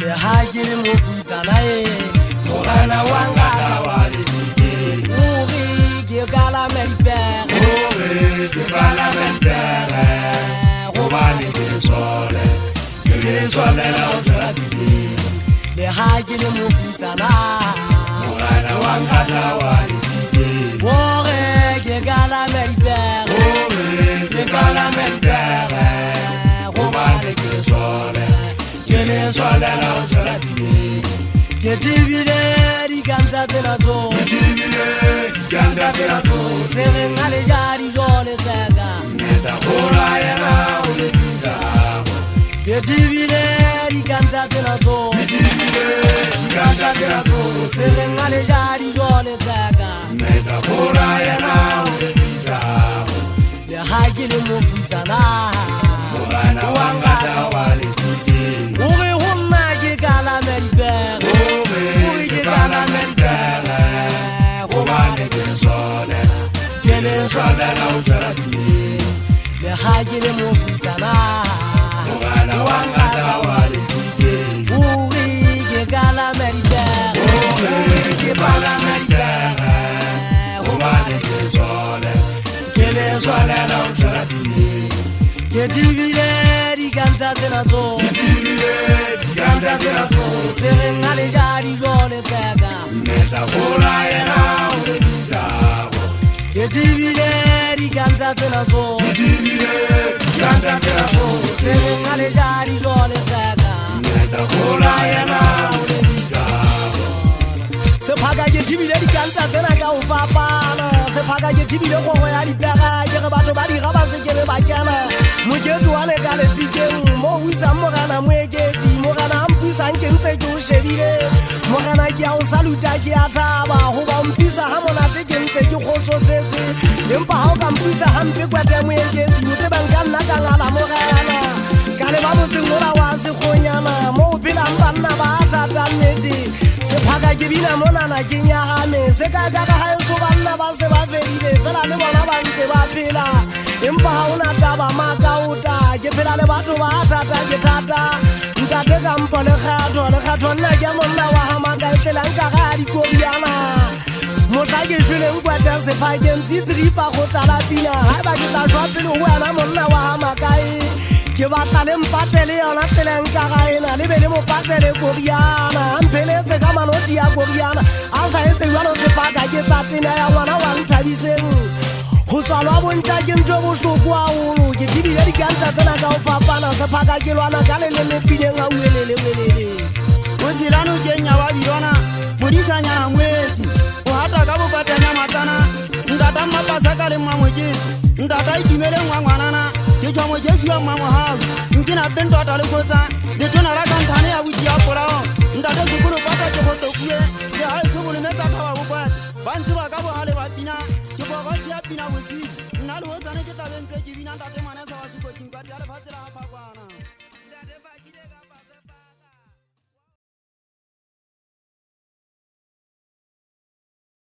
le hagile mo futsana Morana wanga tawali tiki uri ke kala melper Ore ke bala mentere Romani ke sole la ojabili le hagile mo futsana Morana wanga tawali tiki uri ke kala melper Ore ke bala mentere Romani ke sole la ojabili ke tibile di kanta tena zo Tibile ganda perato se ngale jari jole tega Neta ora yana ule bizarro ke tibile di kanta tena zo Tibile ganda perato se ngale jari jole tega Neta ora yana ule bizarro le hagile mo futsana Morana wanga tawali tiki uri hunna ke kala melper Ore ke bala mentere Romani ke sole la ojabili le hagile mo futsana Morana wanga tawali tiki uri ke kala melper Ore ke bala mentere Romani ke sole la ojabili ke tibile di kanta tena zo Tibile ganda perato se ngale jari jole tega Neta ora yana ule bizarro ke tibile di kanta tena zo Tibile ganda perato se ngale jari jole tega Neta ora yana ule bizarro se phaga ke tibile di kanta tena ka o fapana se phaga ke tibile go ya di pega ke re batho ba di ga ba se ke le ba kena mo ke tuane ka le fikeng mo wisa mo gana mo eketi mo gana mpisa nke ntse ke o shebile mo gana ke a o saluta ke a thaba go ba mpisa ha monate ke ntse ke kgotsofetse empa ha o ka mpisa hampe kwete mo eketi o tseba nka nna ka ngala mo gana ka le ba motseng mola wa sekgonyana mo o phelang banna ba thata nnete se phaka ke bina monana ke nyagame se ka ka ga eso banna ba se ba fedile fela le bona ba ntse ba phela empa ha ona taba makauta ke phela le batho ba thata ke thata ntate ka mpo le kgatho nna ke monna wa ha makaetlela nka ga dikobiana motla ke shweleng kwata sephakeng tsitsiripa go tsala pina ha ba ke tla jwa pele ho wena monna wa ha makae ke batla le mpatele yona tseleng ka ga ena le be le mo patele kobiana mpheletse ka manoti ya kobiana a sa etse jwalo sephaka ke tsa tena ya ngwana wa nthabiseng go tswalwa bonta ke ntho bohloko haholo ke tibile di kanta tsena ka o fapana sephaka ke lwana ka le lepileng a uelele o tsilano ke nya wa birona bodisanyana ngweti o hata ka bopatanya matsana ndata mapasa ka le mmamojesi ndata itumele ngwangwanana ke tswa mo Jesu wa mama ha nkina tento ata le kotsa le tona la kantane ya buti ya polao ndata sekolo pata ke go tokuye ke ha se go le metsa ka wa bopata ba ntse ba ka bo hale ba pina ke go go sia pina bosi nna le ho tsane ke tabentse ke bina ndate manesa wa sukoting ba tla le fatsela ha phakwana